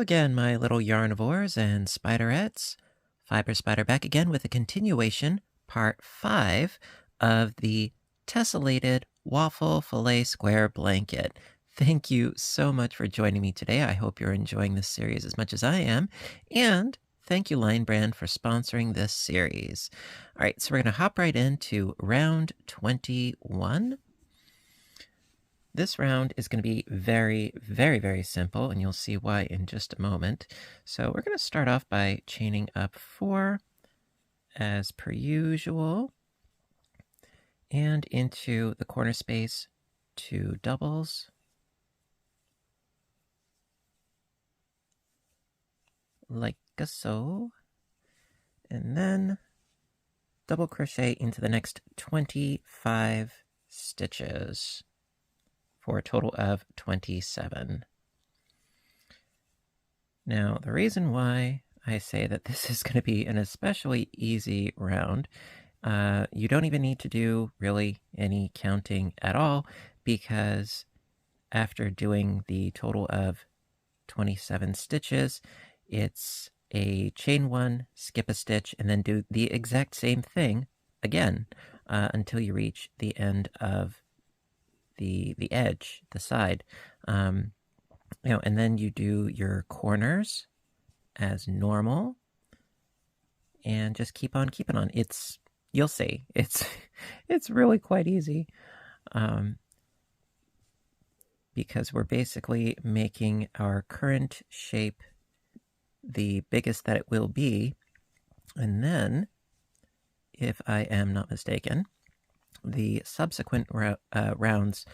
again, my little yarnivores and spiderettes. Fiber Spider back again with a continuation, part 5 of the Tesselated Waffle Filet Square Blanket. Thank you so much for joining me today. I hope you're enjoying this series as much as I am. And thank you, Line Brand, for sponsoring this series. All right, so we're going to hop right into round 21. This round is going to be very, very, very simple, and you'll see why in just a moment. So we're going to start off by chaining up 4 as per usual, and into the corner space 2 doubles, like so, and then double crochet into the next 25 stitches for a total of 27. Now, the reason why I say that this is going to be an especially easy round, you don't even need to do really any counting at all, because after doing the total of 27 stitches, it's a chain 1, skip a stitch, and then do the exact same thing again until you reach the end of the edge, the side. And then you do your corners as normal, and just keep on keeping on. You'll see, it's really quite easy, because we're basically making our current shape the biggest that it will be, and then, if I am not mistaken, the subsequent rounds,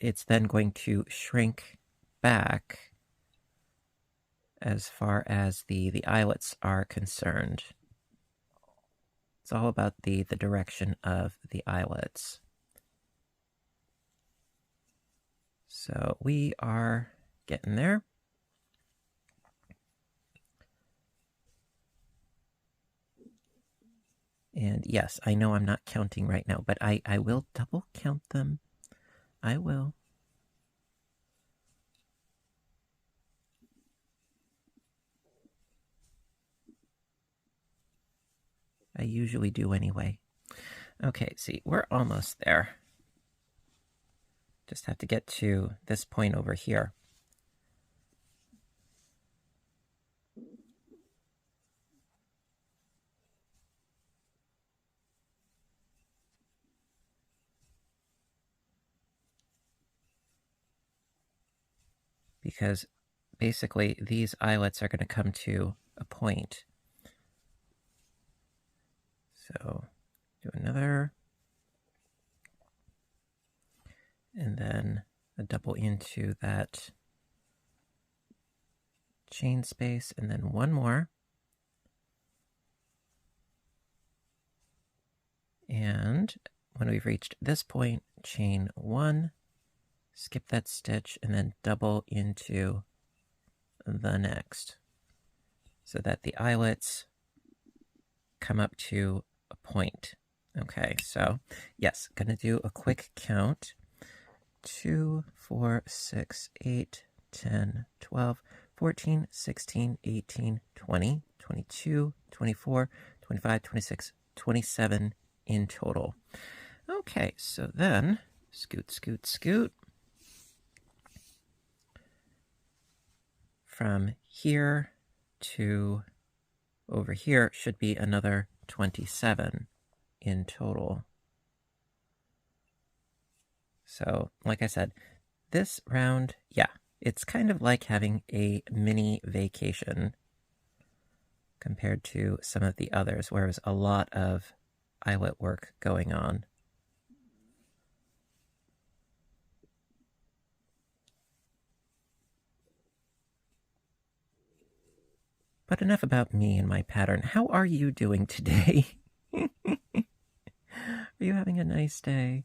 it's then going to shrink back as far as the eyelets are concerned. It's all about the direction of the eyelets. So we are getting there. And yes, I know I'm not counting right now, but I will double count them. I will. I usually do anyway. Okay, see, we're almost there. Just have to get to this point over here. Because basically these eyelets are going to come to a point. So do another, and then a double into that chain space, and then one more. And when we've reached this point, chain 1, skip that stitch, and then double into the next, so that the eyelets come up to a point. Okay, so yes, gonna do a quick count. 2, 4, 6, 8, 10, 12, 14, 16, 18, 20, 22, 24, 25, 26, 27 in total. Okay, so then scoot, scoot, scoot. From here to over here should be another 27 in total. So, like I said, this round, yeah, it's kind of like having a mini vacation compared to some of the others, where there's a lot of eyelet work going on. But enough about me and my pattern. How are you doing today? Are you having a nice day?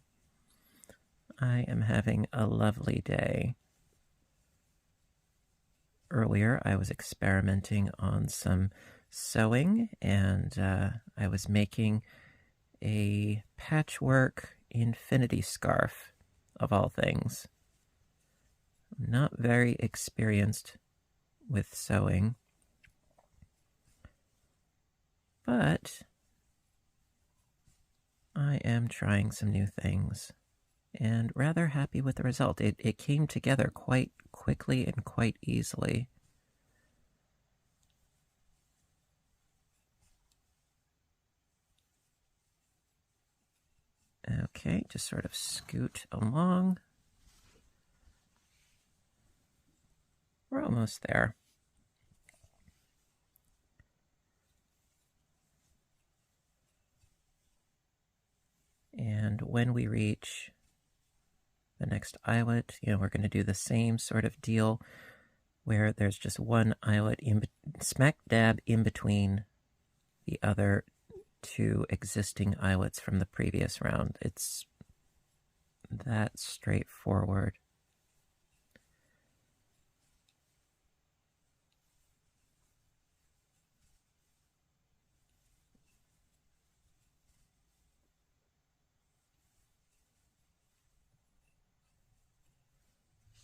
I am having a lovely day. Earlier, I was experimenting on some sewing, and I was making a patchwork infinity scarf, of all things. I'm not very experienced with sewing. But I am trying some new things and rather happy with the result. It came together quite quickly and quite easily. Okay, just sort of scoot along. We're almost there. And when we reach the next eyelet, we're going to do the same sort of deal where there's just one eyelet smack dab in between the other two existing eyelets from the previous round. It's that straightforward.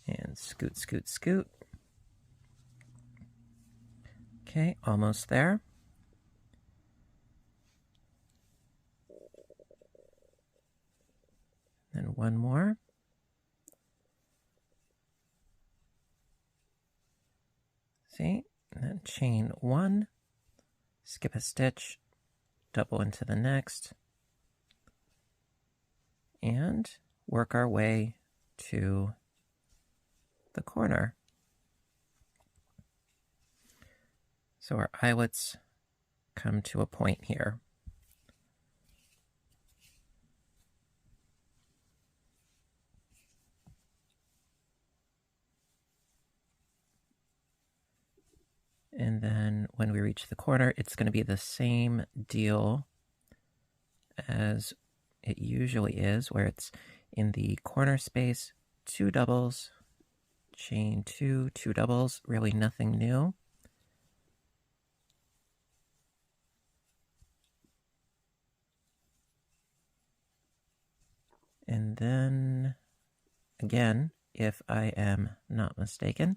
And scoot, scoot, scoot. Okay, almost there. Then one more. See? And then chain one, skip a stitch, double into the next, and work our way to the corner. So our eyelets come to a point here. And then when we reach the corner, it's going to be the same deal as it usually is, where it's in the corner space, 2 doubles, chain 2, 2 doubles, really nothing new. And then, again, if I am not mistaken,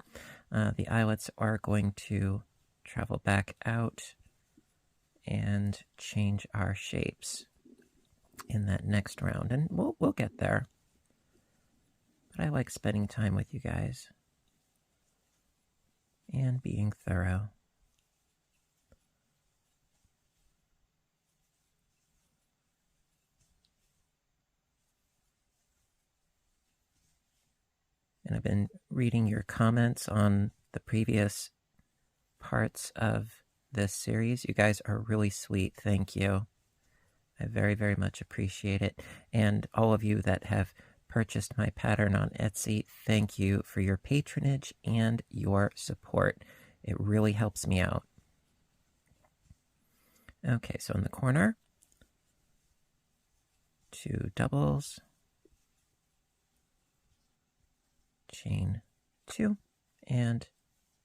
the eyelets are going to travel back out and change our shapes in that next round. And we'll get there. But I like spending time with you guys and being thorough. And I've been reading your comments on the previous parts of this series. You guys are really sweet. Thank you. I very, very much appreciate it. And all of you that have purchased my pattern on Etsy, thank you for your patronage and your support. It really helps me out. Okay, so in the corner, 2 doubles, chain 2, and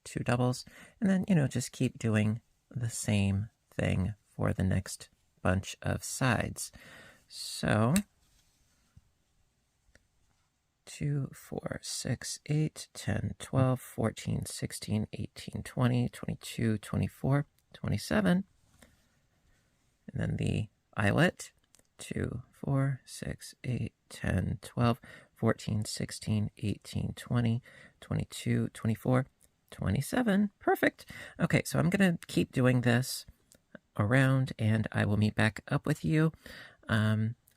2 doubles, and then, just keep doing the same thing for the next bunch of sides. So 2, 4, 6, 8, 10, 12, 14, 16, 18, 20, 22, 24, 27. And then the eyelet, 2, 4, 6, 8, 10, 12, 14, 16, 18, 20, 22, 24, 27. Perfect. Okay, so I'm going to keep doing this around, and I will meet back up with you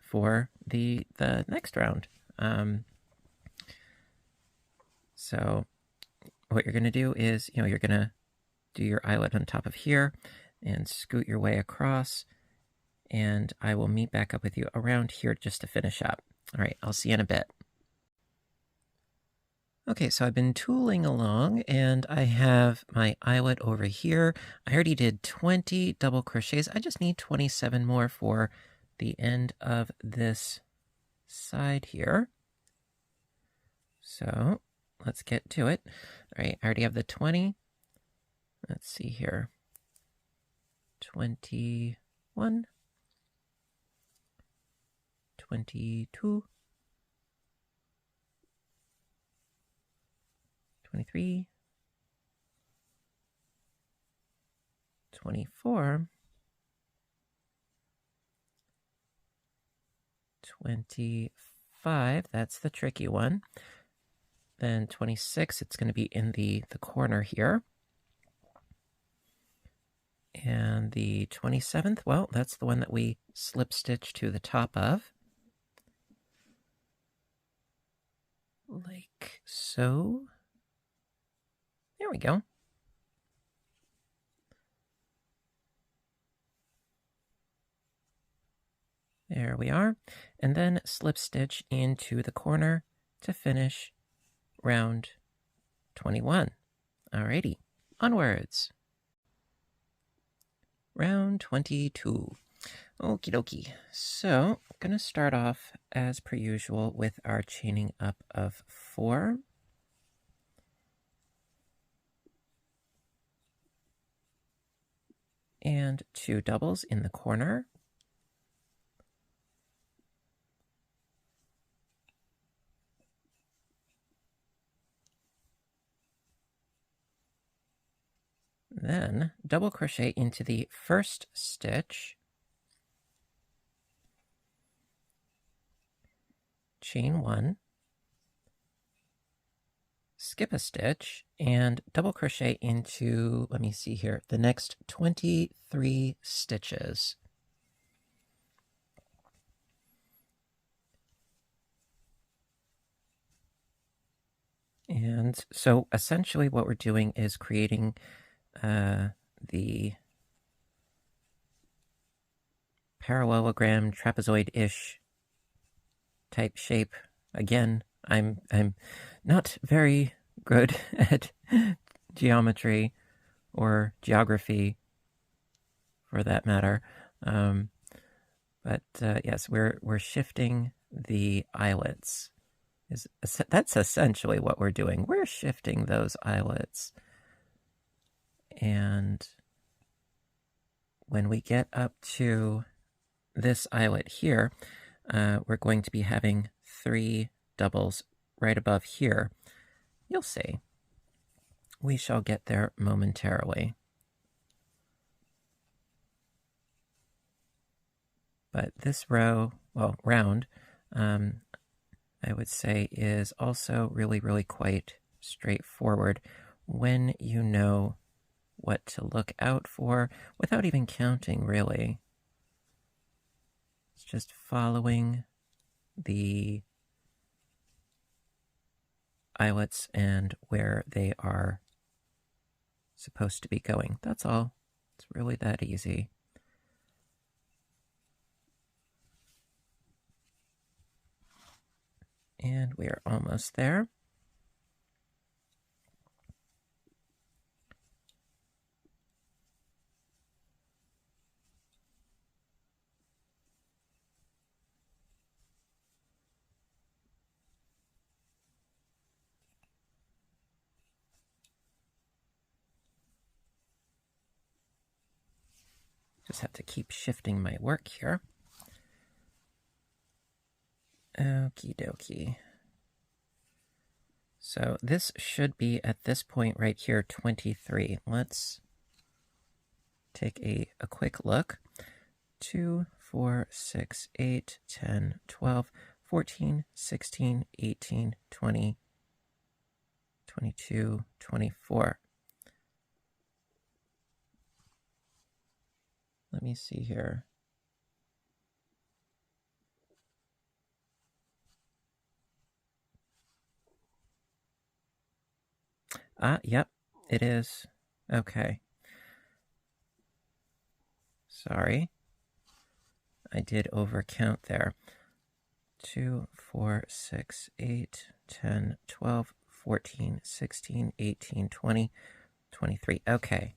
for the next round. So what you're going to do is, you're going to do your eyelet on top of here and scoot your way across, and I will meet back up with you around here just to finish up. All right, I'll see you in a bit. Okay, so I've been tooling along, and I have my eyelet over here. I already did 20 double crochets. I just need 27 more for the end of this side here. So let's get to it. All right, I already have the 20. Let's see here. 21, 22, 23, 24, 25, that's the tricky one. Then 26, it's going to be in the corner here. And the 27th, well, that's the one that we slip stitch to the top of. Like so. There we go. There we are. And then slip stitch into the corner to finish round 21. Alrighty, onwards. Round 22. Okie dokie. So, I'm going to start off as per usual with our chaining up of 4. And 2 doubles in the corner. Then double crochet into the first stitch, chain 1, skip a stitch, and double crochet into, let me see here, the next 23 stitches. And so essentially what we're doing is creating the parallelogram trapezoid-ish type shape. Again, I'm not very good at geometry or geography, for that matter. But yes, we're shifting the eyelets. That's essentially what we're doing. We're shifting those eyelets. And when we get up to this eyelet here, we're going to be having 3 doubles right above here. You'll see. We shall get there momentarily. But this row, well, round, I would say is also really, really quite straightforward when you know what to look out for without even counting, really. It's just following the eyelets and where they are supposed to be going. That's all. It's really that easy. And we are almost there. Just have to keep shifting my work here. Okie dokie. So this should be, at this point right here, 23. Let's take a quick look. 2, 4, 6, 8, 10, 12, 14, 16, 18, 20, 22, 24. Let me see here. Yep, it is. Okay. Sorry. I did overcount there. 2, 4, 6, 8, 10, 12, 14, 16, 18, 20, 23. Okay.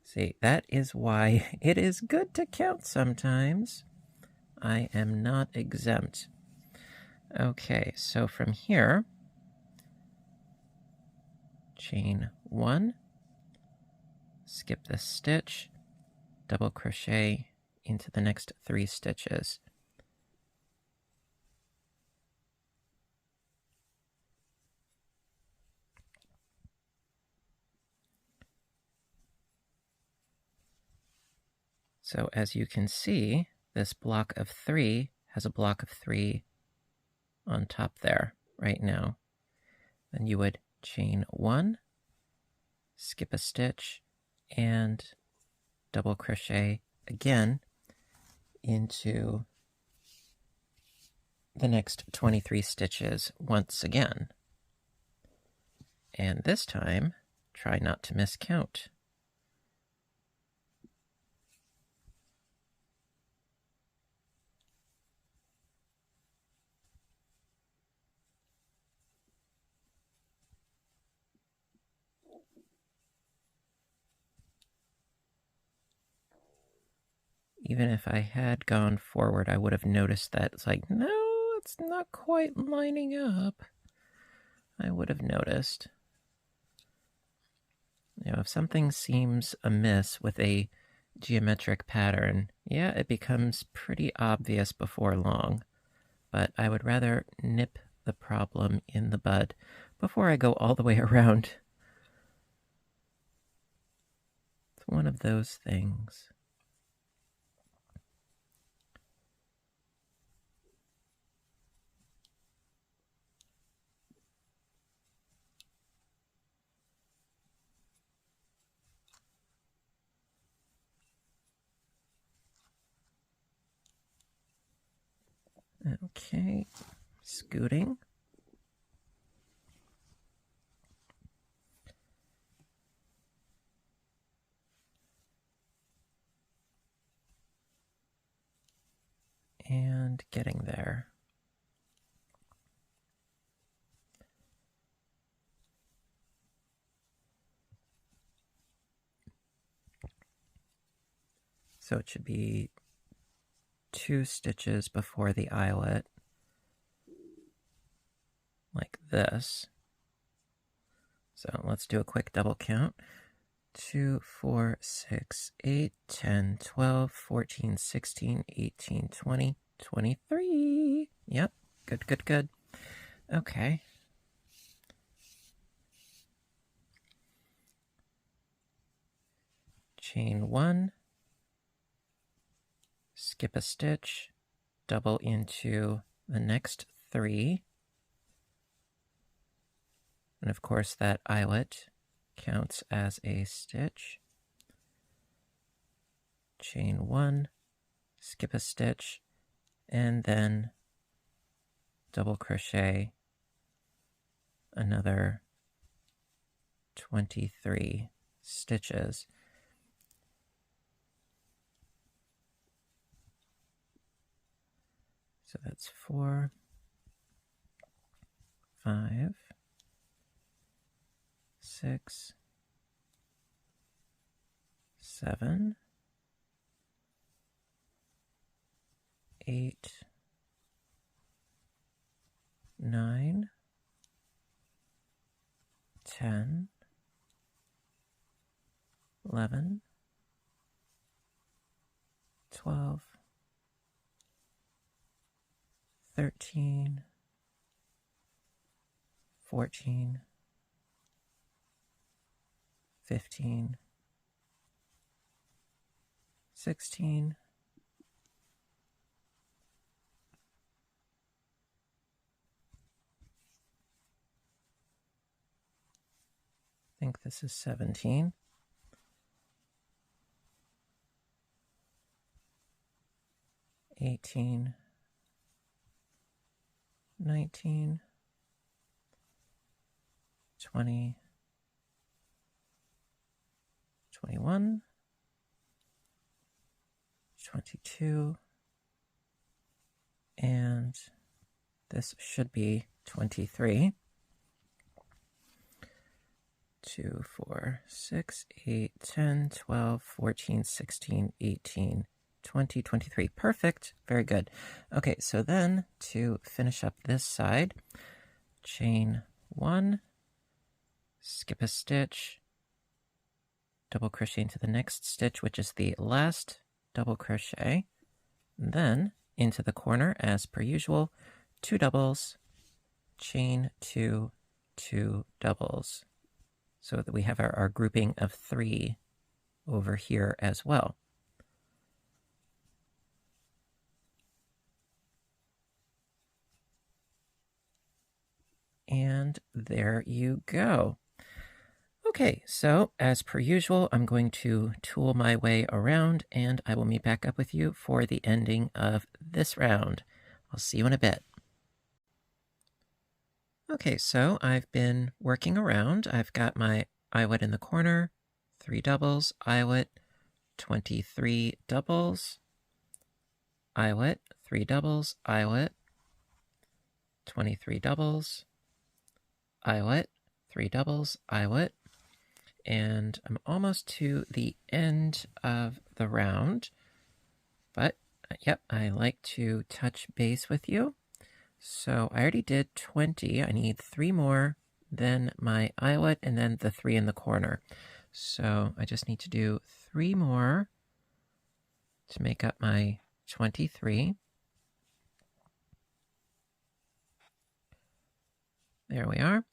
See, that is why it is good to count sometimes. I am not exempt. Okay, so from here, chain 1, skip this stitch, double crochet into the next 3 stitches. So as you can see, this block of 3 has a block of 3 on top there right now. Then you would chain 1, skip a stitch, and double crochet again into the next 23 stitches once again. And this time, try not to miscount. Even if I had gone forward, I would have noticed that it's like, no, it's not quite lining up. I would have noticed. You know, if something seems amiss with a geometric pattern, yeah, it becomes pretty obvious before long. But I would rather nip the problem in the bud before I go all the way around. It's one of those things. Okay, scooting. And getting there. So it should be 2 stitches before the eyelet, like this. So let's do a quick double count. 2, 4, 6, 8, 10, 12, 14, 16, 18, 20, 23. Yep, good, good, good. Okay. Chain 1, skip a stitch, double into the next 3. And of course that eyelet counts as a stitch. Chain 1, skip a stitch, and then double crochet another 23 stitches. So that's 4, 5, 6, 7, 8, 9, 10, 11, 12, 13, 14, 15, 16, I think this is 17. 18, 19, 20, 21, 22, and this should be 23. 2, 4, 6, 8, 10, 12, 14, 16, 18, 20, 23. Perfect. Very good. Okay, so then to finish up this side, chain 1, skip a stitch, double crochet into the next stitch, which is the last double crochet, then into the corner as per usual, 2 doubles, chain 2, 2 doubles, so that we have our grouping of 3 over here as well. And there you go. Okay, so as per usual, I'm going to tool my way around and I will meet back up with you for the ending of this round. I'll see you in a bit. Okay, so I've been working around. I've got my eyewit in the corner, 3 doubles, eyewit, 23 doubles, eyewit, 3 doubles, eyewit, 23 doubles, eyewit, 3 doubles, eyewit, and I'm almost to the end of the round, but yep, I like to touch base with you. So I already did 20. I need 3 more, then my eyelid, and then the 3 in the corner. So I just need to do 3 more to make up my 23. There we are.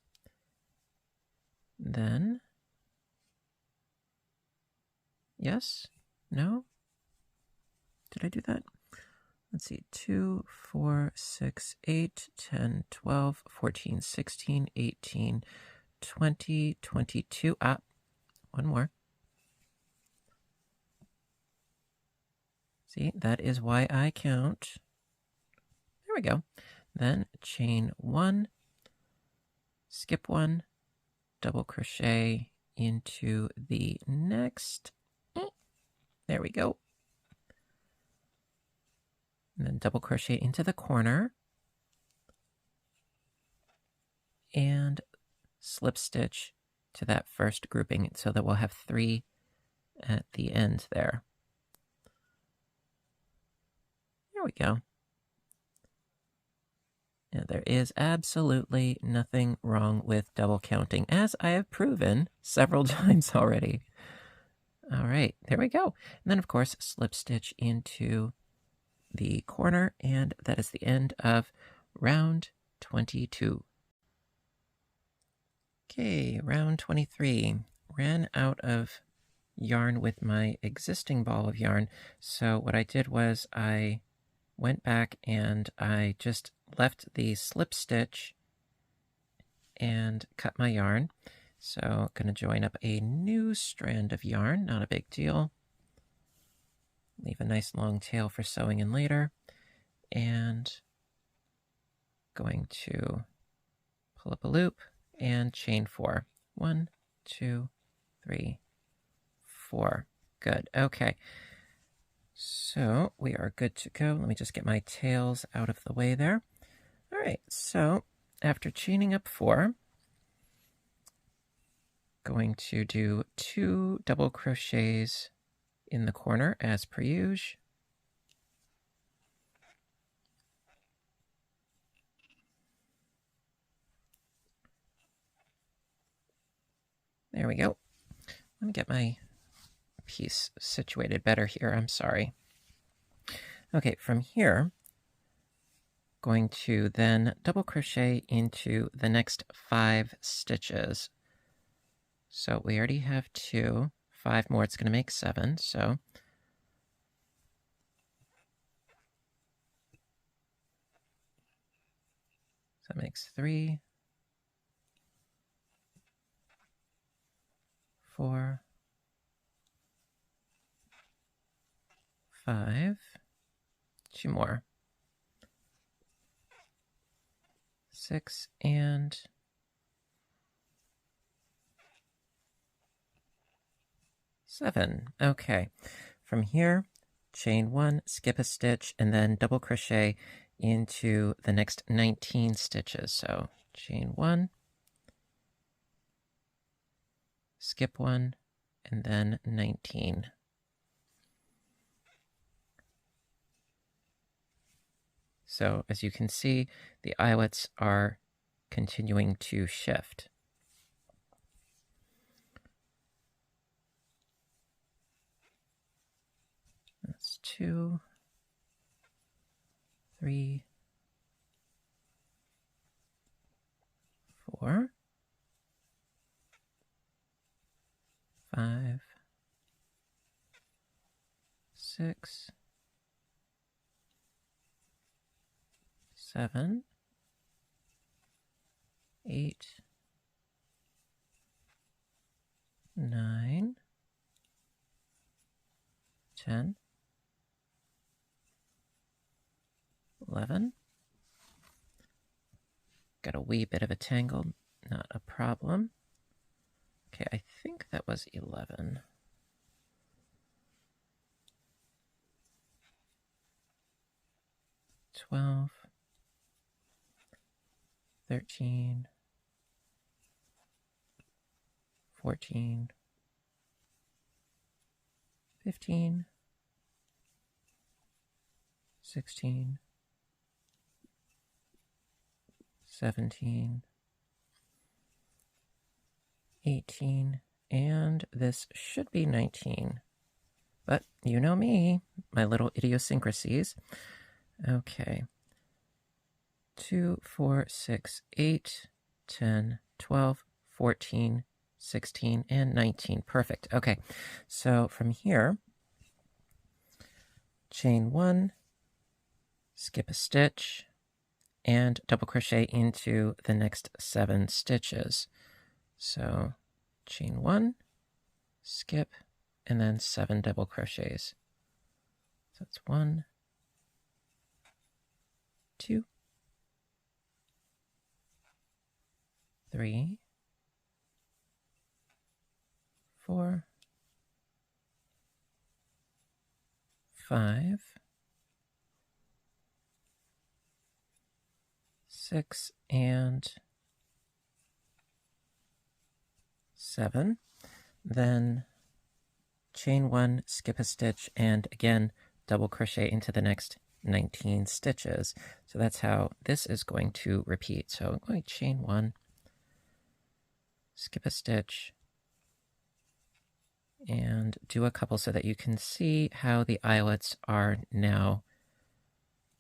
Then, yes, no, did I do that? Let's see, 2, 4, 6, 8, 10, 12, 14, 16, 18, 20, 22. Ah, one more. See, that is why I count. There we go. Then chain 1, skip 1, double crochet into the next. There we go. And then double crochet into the corner and slip stitch to that first grouping so that we'll have 3 at the end there. There we go. Now, there is absolutely nothing wrong with double counting, as I have proven several times already. All right, there we go. And then, of course, slip stitch into the corner, and that is the end of round 22. Okay, round 23. Ran out of yarn with my existing ball of yarn, so what I did was I went back and I just left the slip stitch and cut my yarn. So I'm going to join up a new strand of yarn, not a big deal. Leave a nice long tail for sewing in later. And going to pull up a loop and chain 4. 1, 2, 3, 4. Good. Okay. So we are good to go. Let me just get my tails out of the way there. All right. So after chaining up 4, going to do 2 double crochets in the corner as per usual. There we go. Let me get my piece situated better here. I'm sorry. Okay, from here, going to then double crochet into the next 5 stitches. So we already have 2. 5 more, it's going to make 7. So that makes 3, 4, 5, 2 more, 6, and 7. Okay, from here, chain 1, skip a stitch, and then double crochet into the next 19 stitches. So chain 1, skip 1, and then 19. So as you can see, the eyelets are continuing to shift. That's 2, 3, 4, 5, 6, 7, 8, 9, 10, 11. Got a wee bit of a tangle, not a problem. Okay, I think that was 11. 12, 13, 14, 15, 16, 17, 18, and this should be 19. But you know me, my little idiosyncrasies. Okay. 2, 4, 6, 8, 10, 12, 14, 16, and 19. Perfect. Okay, so from here, chain 1, skip a stitch, and double crochet into the next 7 stitches. So chain 1, skip, and then 7 double crochets. So that's 1, 2, 3, 4, 5, 6, and 7. Then chain 1, skip a stitch, and again double crochet into the next 19 stitches. So that's how this is going to repeat. So I'm going to chain 1, skip a stitch, and do a couple so that you can see how the eyelets are now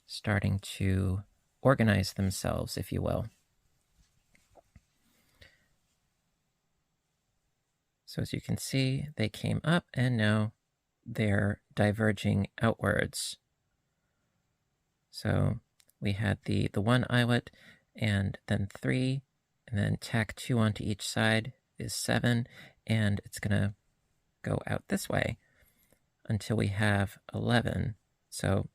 starting to organize themselves, if you will. So as you can see, they came up and now they're diverging outwards. So we had the one eyelet, and then 3, and then tack 2 onto each side is 7, and it's going to go out this way until we have 11. So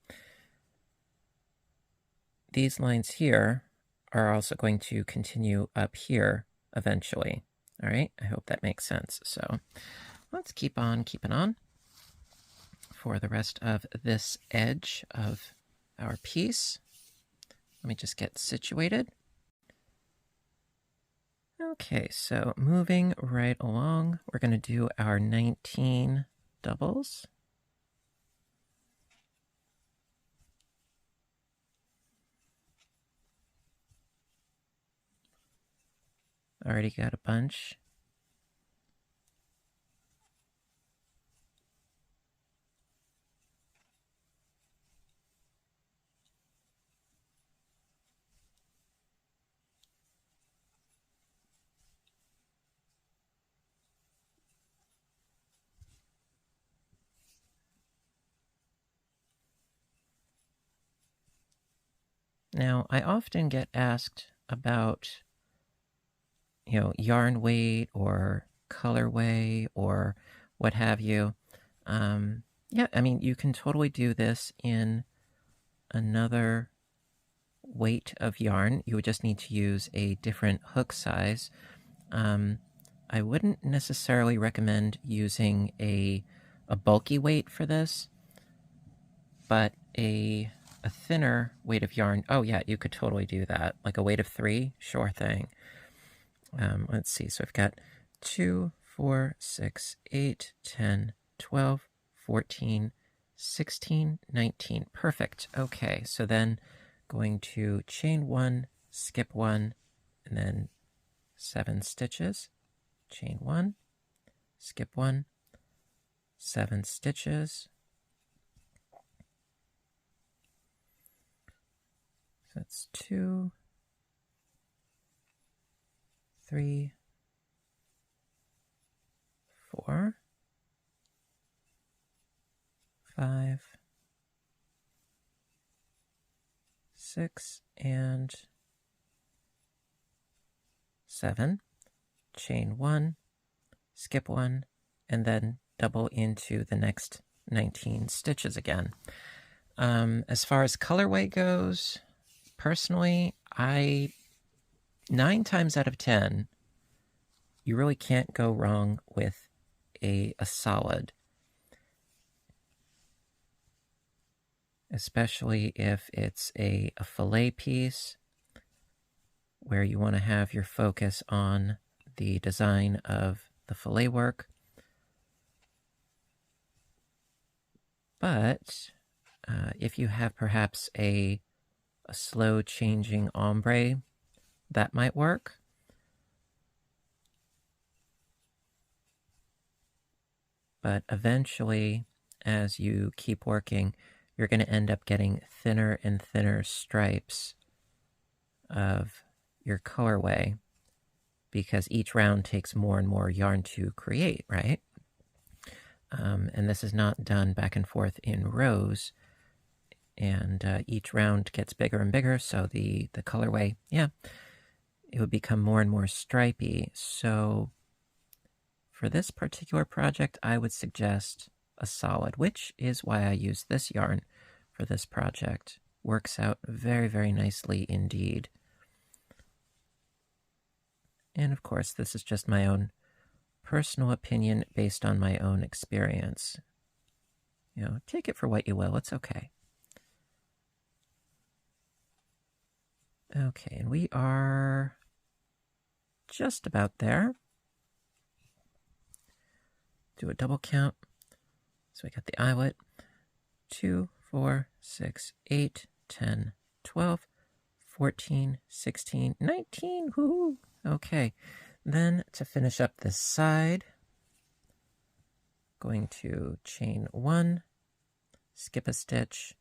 these lines here are also going to continue up here eventually. All right, I hope that makes sense. So let's keep on keeping on for the rest of this edge of our piece. Let me just get situated. Okay, so moving right along, we're going to do our 19 doubles. Already got a bunch. Now, I often get asked about, yarn weight or colorway or what have you. Yeah, I mean, you can totally do this in another weight of yarn. You would just need to use a different hook size. I wouldn't necessarily recommend using a bulky weight for this, but a thinner weight of yarn. Oh yeah, you could totally do that. Like a weight of 3, sure thing. Let's see, so I've got 2, 4, 6, 8, 10, 12, 14, 16, 19. Perfect. Okay, so then going to chain 1, skip 1, and then 7 stitches. Chain 1, skip 1, 7 stitches. So that's 2, 3, 4, 5, 6, and 7, chain 1, skip 1, and then double into the next 19 stitches again. As far as colorway goes, personally, 9 times out of 10, you really can't go wrong with a solid. Especially if it's a fillet piece where you want to have your focus on the design of the fillet work. But if you have perhaps a slow changing ombre, that might work. But eventually, as you keep working, you're going to end up getting thinner and thinner stripes of your colorway because each round takes more and more yarn to create, right? And this is not done back and forth in rows, and each round gets bigger and bigger, so the colorway, yeah, it would become more and more stripy. So for this particular project, I would suggest a solid, which is why I use this yarn for this project. Works out very, very nicely indeed. And of course, this is just my own personal opinion based on my own experience. You know, take it for what you will, it's okay. Okay, and we are just about there. Do a double count. So we got the eyelet. 2, 4, 6, 8, 10, 12, 14, 16, 19. Woohoo! Okay, then to finish up this side, going to chain 1, skip a stitch,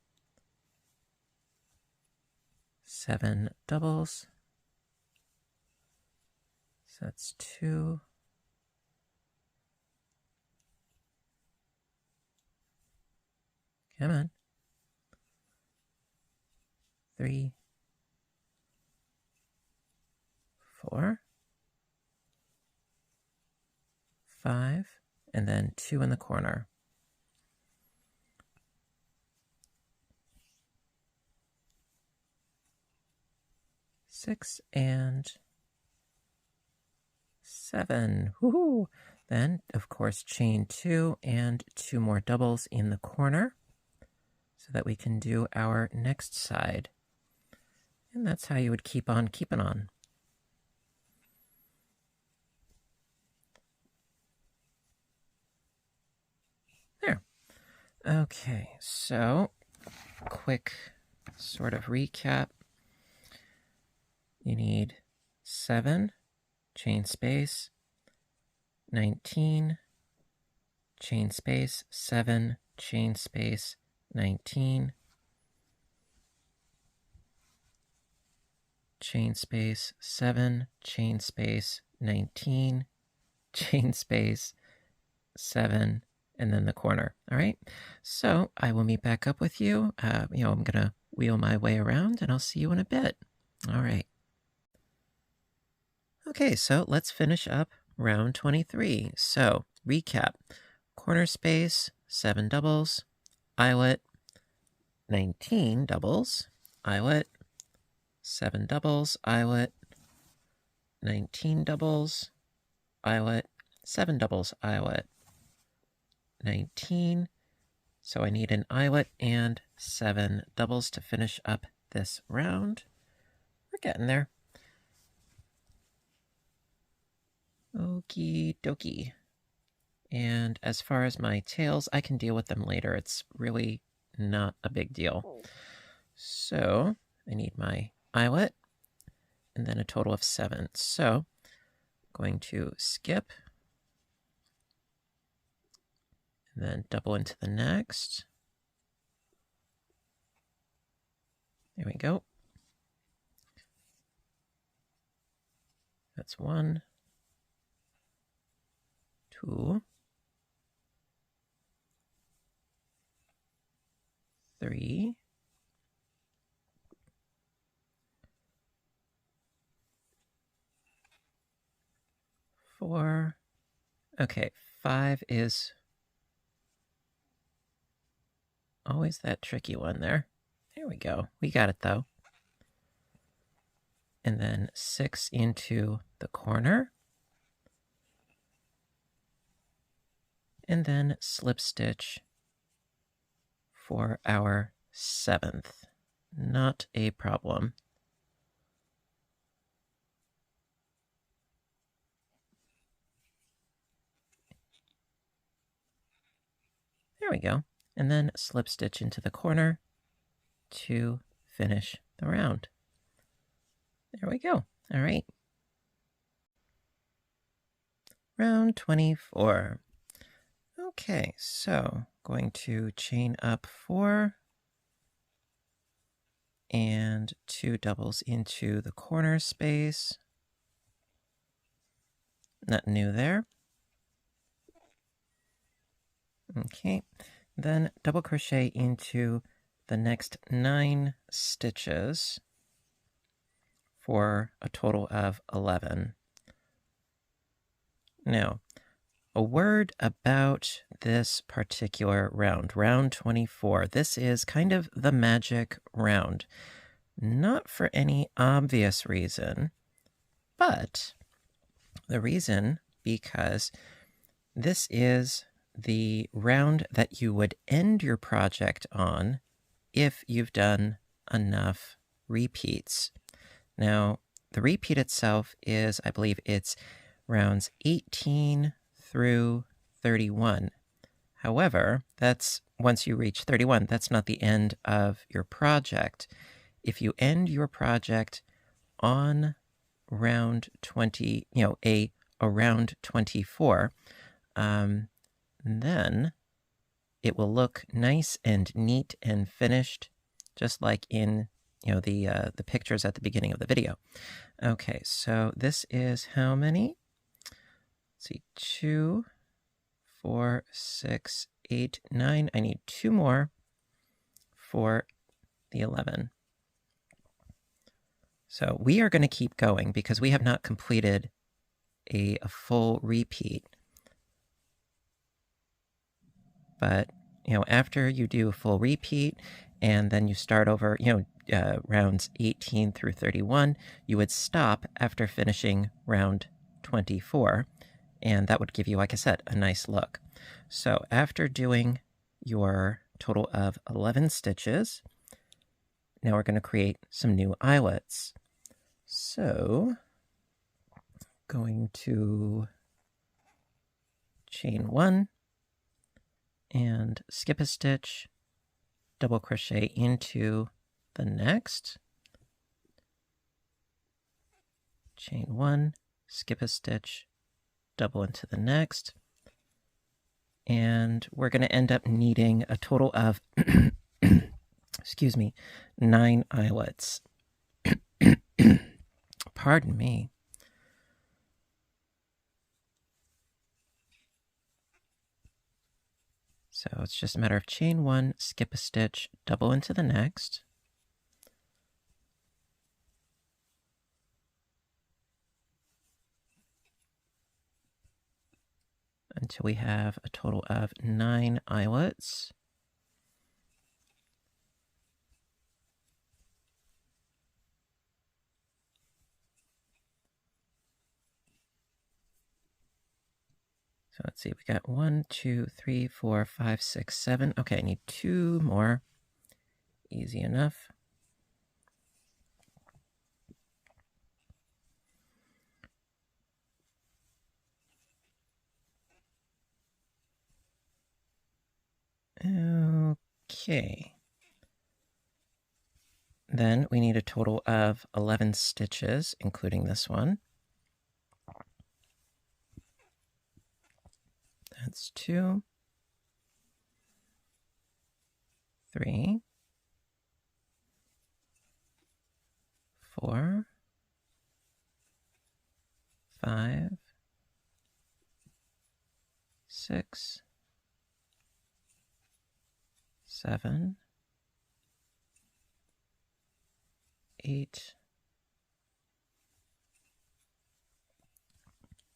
7 doubles. So that's 2. Come on. 3, 4, 5, and then 2 in the corner. Six and 7. Woohoo! Then, of course, chain 2 and 2 more doubles in the corner so that we can do our next side. And that's how you would keep on keeping on. There. Okay, so quick sort of recap. You need 7, chain space, 19, chain space, 7, chain space, 19, chain space, 7, chain space, 19, chain space, 7, and then the corner. All right, so I will meet back up with you. I'm going to wheel my way around, and I'll see you in a bit. All right. Okay, so let's finish up round 23. So, recap. Corner space, 7 doubles, eyelet, 19 doubles, eyelet, 7 doubles, eyelet, 19 doubles, eyelet, 7 doubles, eyelet, 19. So I need an eyelet and 7 doubles to finish up this round. We're getting there. Okie dokie. And as far as my tails, I can deal with them later. It's really not a big deal. So I need my eyelet and then a total of 7. So I'm going to skip and then double into the next. There we go. That's 1, 2, 3, 4, Okay, 5 is always that tricky one there. There we go. We got it though. And then 6 into the corner. And then slip stitch for our 7th. Not a problem. There we go. And then slip stitch into the corner to finish the round. There we go. All right. Round 24. Okay, so going to chain up 4 and 2 doubles into the corner space. Nothing new there. Okay, then double crochet into the next 9 stitches for a total of 11. Now, a word about this particular round, round 24. This is kind of the magic round. Not for any obvious reason, but the reason because this is the round that you would end your project on if you've done enough repeats. Now, the repeat itself is, I believe it's rounds 18 through 31. However, that's once you reach 31, that's not the end of your project. If you end your project on round 20, around 24, then it will look nice and neat and finished, just like in the pictures at the beginning of the video. Okay, so this is how many? Let's see, 2, 4, 6, 8, 9. I need 2 more for the 11. So we are going to keep going because we have not completed a full repeat. But, after you do a full repeat and then you start over, rounds 18 through 31, you would stop after finishing round 24. And that would give you, like I said, a nice look. So after doing your total of 11 stitches, now we're going to create some new eyelets. So, going to chain 1 and skip a stitch, double crochet into the next, chain 1, skip a stitch, double into the next, and we're going to end up needing a total of 9 eyelets. Pardon me. So it's just a matter of chain 1, skip a stitch, double into the next, until we have a total of 9 eyelets. So let's see, we got 1, 2, 3, 4, 5, 6, 7. Okay, I need 2 more. Easy enough. Okay. Then we need a total of 11 stitches, including this one. That's 2, 3, 4, 5, 6, 7, 8,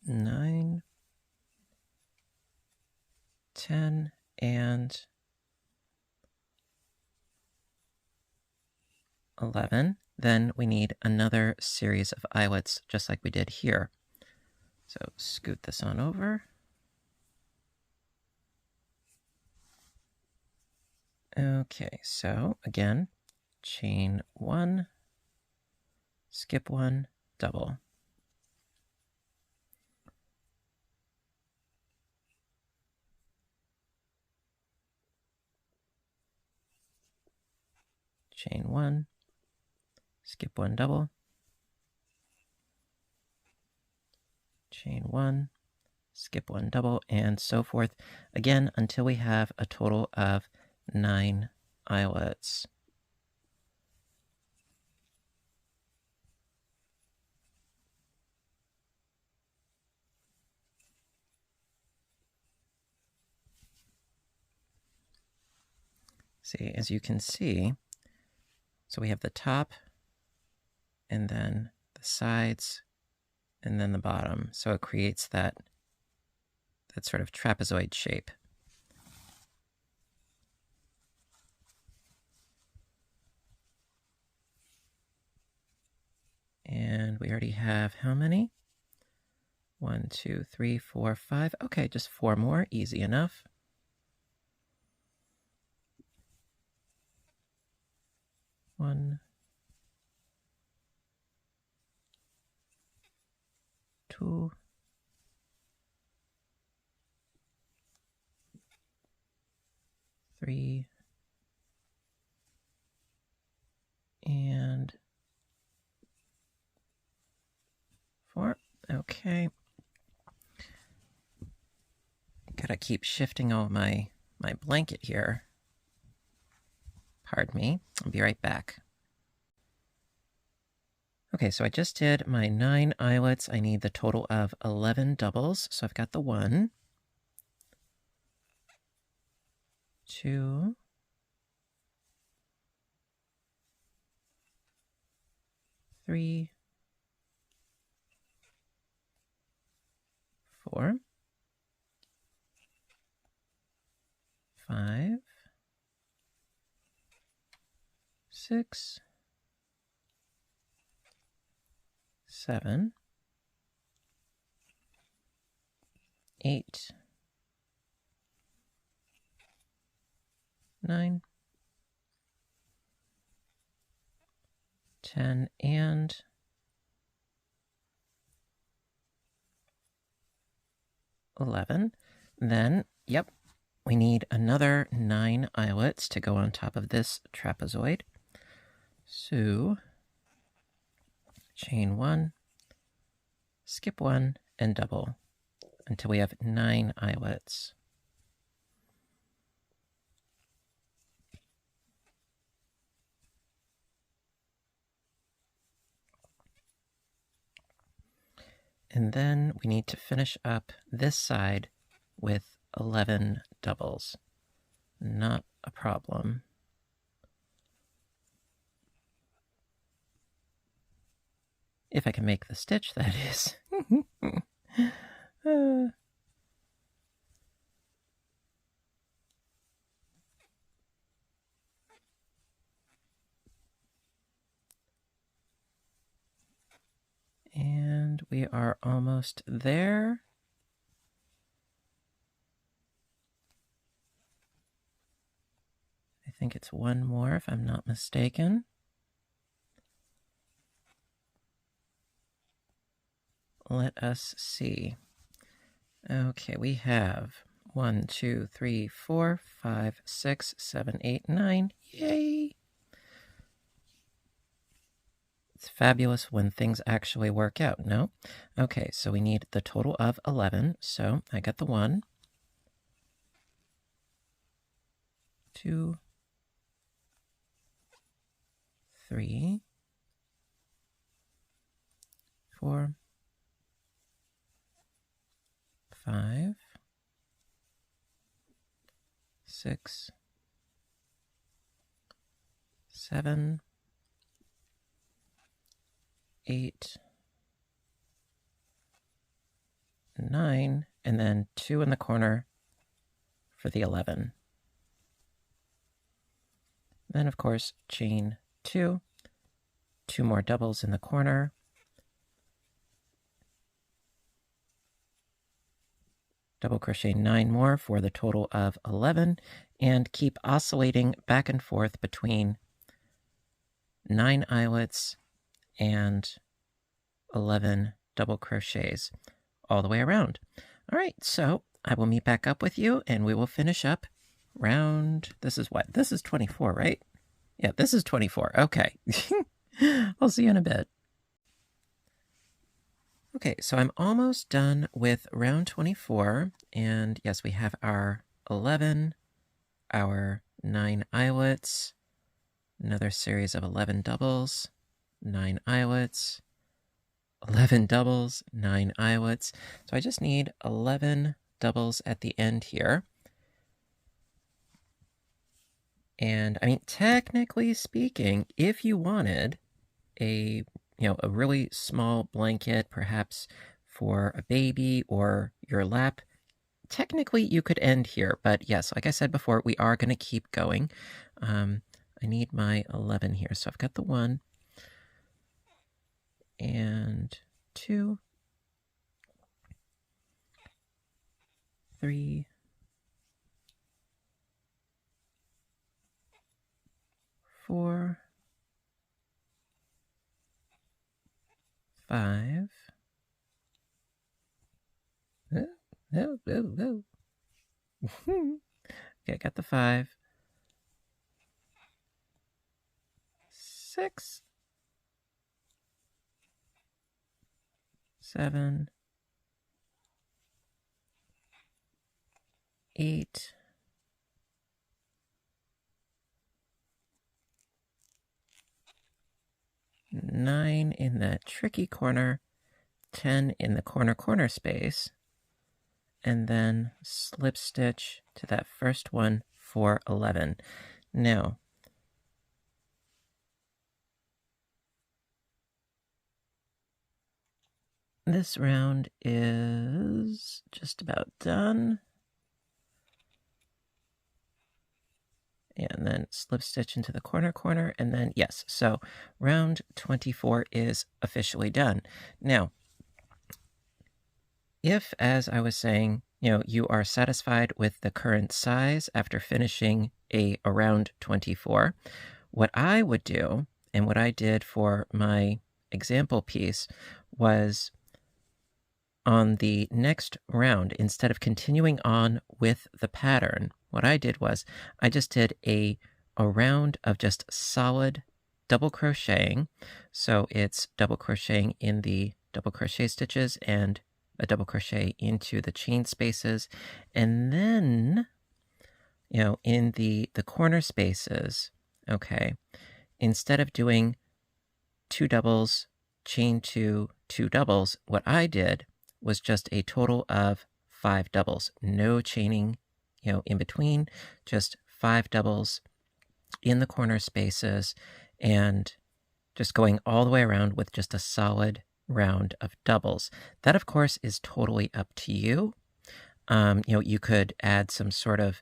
9, 10 and 11. Then we need another series of eyelets just like we did here. So scoot this on over. Okay, so again, chain 1, skip 1, double. Chain 1, skip 1, double. Chain 1, skip 1, double, and so forth, again, until we have a total of 9 eyelets. See, as you can see, so we have the top, and then the sides, and then the bottom. So it creates that sort of trapezoid shape. And we already have how many? 1, 2, 3, 4, 5. Okay, just 4 more. Easy enough. One, 2, 3, and 4. Okay. Gotta keep shifting all my blanket here. Pardon me. I'll be right back. Okay, so I just did my 9 eyelets. I need the total of 11 doubles. So I've got the 1, 2, 3, 4, 5, 6, 7, 8, 9, 10, and 11. Then, yep, we need another 9 eyelets to go on top of this trapezoid. So, chain 1, skip 1, and double until we have 9 eyelets. And then we need to finish up this side with 11 doubles. Not a problem. If I can make the stitch, that is. And we are almost there. I think it's one more if I'm not mistaken. Let us see. Okay, we have 1, 2, 3, 4, 5, 6, 7, 8, 9. Yay! It's fabulous when things actually work out, no? Okay, so we need the total of 11. So I got the 1, 2, 3, 4, 5, 6, 7, 8, 9, and then 2 in the corner for the 11. Then, of course, chain 2, 2 more doubles in the corner, double crochet 9 more for the total of 11, and keep oscillating back and forth between 9 eyelets and 11 double crochets all the way around. All right, so I will meet back up with you and we will finish up round, this is what? This is 24, right? Yeah, this is 24. Okay. I'll see you in a bit. Okay, so I'm almost done with round 24, and yes, we have our 11, our 9 eyelets, another series of 11 doubles, 9 eyelets, 11 doubles, 9 eyelets. So I just need 11 doubles at the end here. And I mean, technically speaking, if you wanted a really small blanket, perhaps for a baby or your lap, technically you could end here. But yes, like I said before, we are going to keep going. I need my 11 here. So I've got the 1 and 2, 3, 4, 5. Oh. Okay, I got the 5. 6, 7, 8, 9 in that tricky corner, 10 in the corner space, and then slip stitch to that first one for 11. Now, this round is just about done. And then slip stitch into the corner, and then yes, so round 24 is officially done. Now, if, as I was saying, you are satisfied with the current size after finishing a round 24, what I would do, and what I did for my example piece, was on the next round, instead of continuing on with the pattern, what I did was I just did a round of just solid double crocheting. So it's double crocheting in the double crochet stitches and a double crochet into the chain spaces. And then, in the corner spaces, okay, instead of doing 2 doubles, chain 2, 2 doubles, what I did was just a total of 5 doubles. No chaining, in between, just 5 doubles in the corner spaces, and just going all the way around with just a solid round of doubles. That, of course, is totally up to you. You could add some sort of,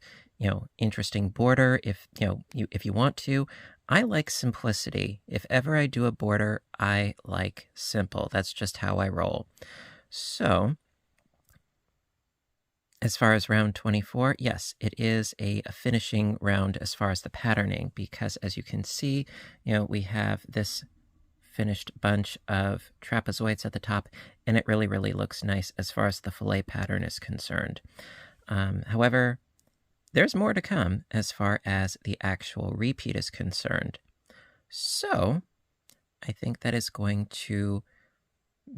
interesting border if you want to. I like simplicity. If ever I do a border, I like simple. That's just how I roll. So, as far as round 24, yes, it is a finishing round as far as the patterning, because as you can see, we have this finished bunch of trapezoids at the top, and it really, really looks nice as far as the fillet pattern is concerned. However, there's more to come as far as the actual repeat is concerned. So, I think that is going to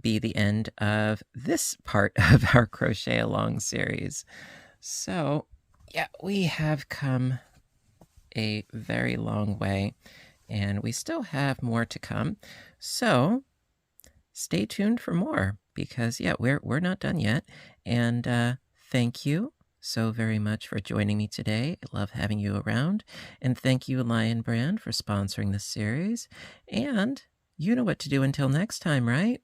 be the end of this part of our Crochet Along series. So, yeah, we have come a very long way, and we still have more to come. So, stay tuned for more, because, yeah, we're not done yet. And thank you so very much for joining me today. I love having you around. And thank you, Lion Brand, for sponsoring this series. And you know what to do until next time, right?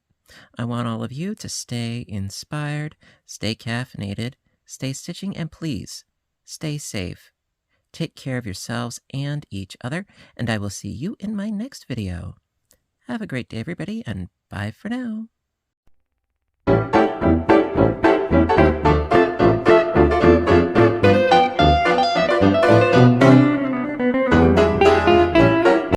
I want all of you to stay inspired, stay caffeinated, stay stitching, and please stay safe. Take care of yourselves and each other, and I will see you in my next video. Have a great day, everybody, and bye for now.